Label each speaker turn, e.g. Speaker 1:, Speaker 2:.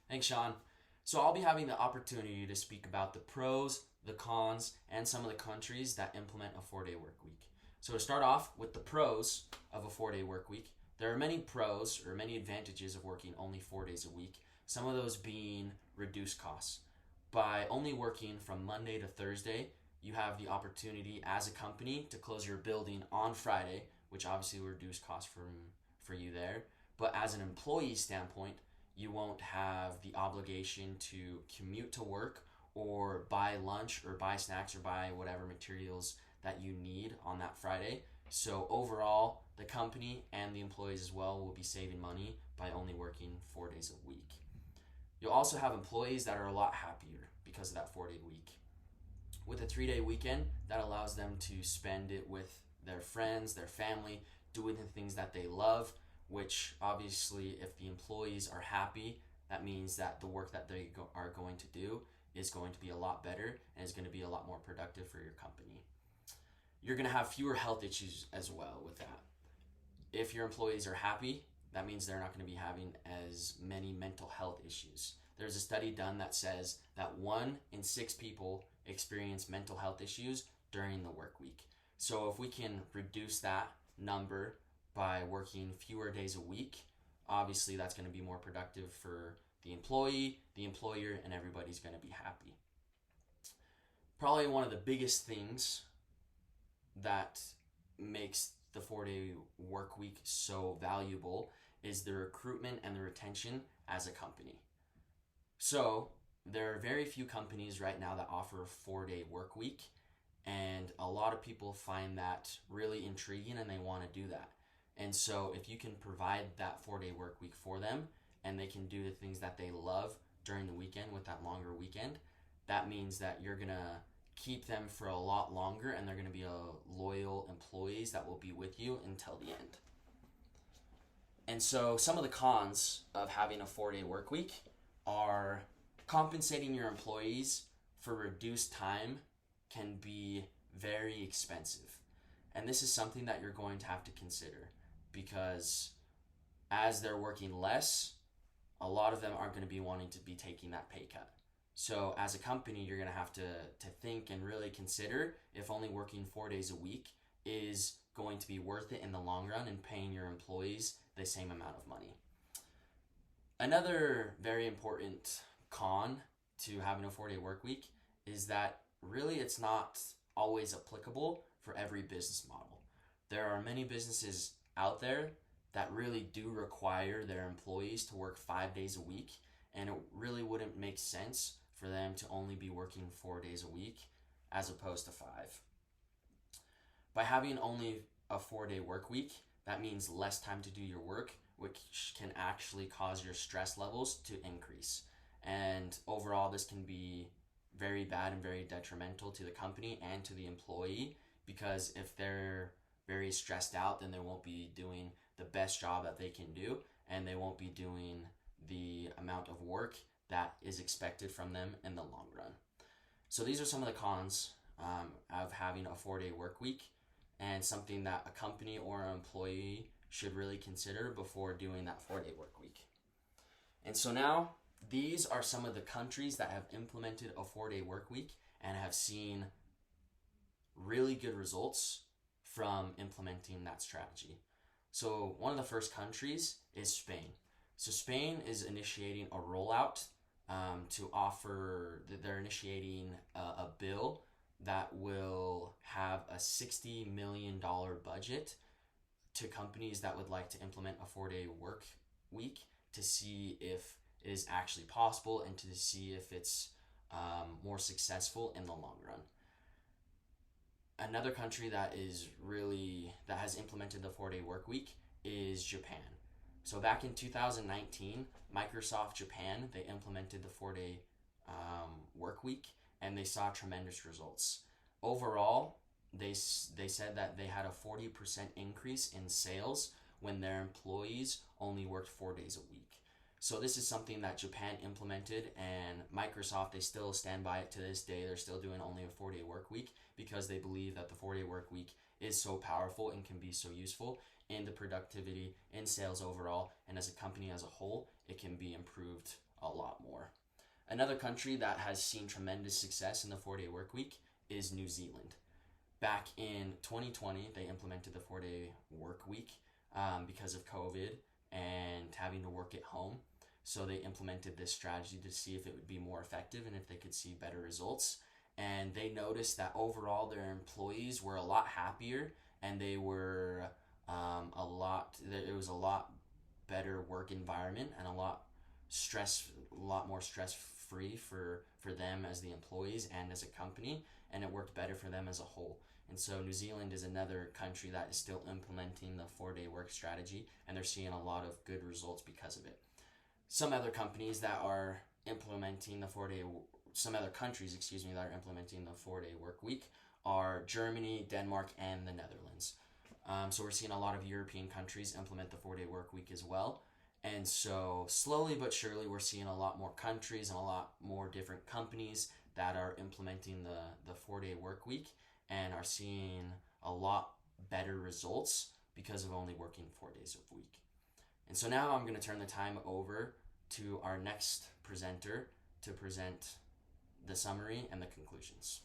Speaker 1: Thanks, Sean. So I'll be having the opportunity to speak about the pros, the cons, and some of the countries that implement a 4-day work week. So to start off with the pros of a 4-day work week, there are many pros or many advantages of working only 4 days a week, some of those being reduced costs. By only working from Monday to Thursday, you have the opportunity as a company to close your building on Friday, which obviously will reduce costs for you there. But as an employee standpoint, you won't have the obligation to commute to work or buy lunch or buy snacks or buy whatever materials that you need on that Friday. So overall, the company and the employees as well will be saving money by only working 4 days a week. You'll also have employees that are a lot happier because of that 4-day week. With a 3-day weekend, that allows them to spend it with their friends, their family, doing the things that they love, which obviously if the employees are happy, that means that the work that they are going to do is going to be a lot better and is going to be a lot more productive for your company. You're going to have fewer health issues as well with that. If your employees are happy, that means they're not going to be having as many mental health issues. There's a study done that says that 1 in 6 people experience mental health issues during the work week. So if we can reduce that number by working fewer days a week, obviously that's going to be more productive for the employee, the employer, and everybody's going to be happy. Probably one of the biggest things that makes the 4-day work week so valuable is the recruitment and the retention as a company. So there are very few companies right now that offer a 4-day work week, and a lot of people find that really intriguing and they want to do that. And so if you can provide that 4-day work week for them and they can do the things that they love during the weekend with that longer weekend, that means that you're going to keep them for a lot longer and they're going to be loyal employees that will be with you until the end. And so some of the cons of having a 4-day work week are compensating your employees for reduced time can be very expensive. And this is something that you're going to have to consider because as they're working less, a lot of them aren't going to be wanting to be taking that pay cut. So as a company, you're going to have to think and really consider if only working 4 days a week is going to be worth it in the long run and paying your employees the same amount of money. Another very important con to having a 4-day work week is that really it's not always applicable for every business model. There are many businesses out there that really do require their employees to work 5 days a week, and it really wouldn't make sense for them to only be working 4 days a week as opposed to 5. By having only a 4-day work week, that means less time to do your work, which can actually cause your stress levels to increase. And overall, this can be very bad and very detrimental to the company and to the employee, because if they're very stressed out, then they won't be doing the best job that they can do, and they won't be doing the amount of work that is expected from them in the long run. So these are some of the cons of having a 4-day work week, and something that a company or an employee should really consider before doing that 4-day work week. And so now, these are some of the countries that have implemented a 4-day work week and have seen really good results from implementing that strategy. So one of the first countries is Spain. So Spain is initiating a rollout they're initiating a bill that will have a $60 million budget to companies that would like to implement a 4-day work week to see if it is actually possible and to see if it's more successful in the long run. Another country that has implemented the 4-day work week is Japan. So back in 2019, Microsoft Japan, they implemented the 4-day work week, and they saw tremendous results. Overall, they said that they had a 40% increase in sales when their employees only worked 4 days a week. So this is something that Japan implemented, and Microsoft, they still stand by it to this day. They're still doing only a 4-day work week because they believe that the 4-day work week is so powerful and can be so useful, in the productivity, in sales overall, and as a company as a whole, it can be improved a lot more. Another country that has seen tremendous success in the 4-day work week is New Zealand. Back in 2020, they implemented the 4-day work week because of COVID and having to work at home. So they implemented this strategy to see if it would be more effective and if they could see better results. And they noticed that overall their employees were a lot happier, and they were it was a lot better work environment and a lot more stress free for them as the employees and as a company, and it worked better for them as a whole. And so New Zealand is another country that is still implementing the 4-day work strategy, and they're seeing a lot of good results because of it. Some other countries that are implementing the 4-day work week are Germany, Denmark, and the Netherlands. So we're seeing a lot of European countries implement the 4-day work week as well. And so slowly but surely, we're seeing a lot more countries and a lot more different companies that are implementing the 4-day work week and are seeing a lot better results because of only working 4 days a week. And so now I'm going to turn the time over to our next presenter to present the summary and the conclusions.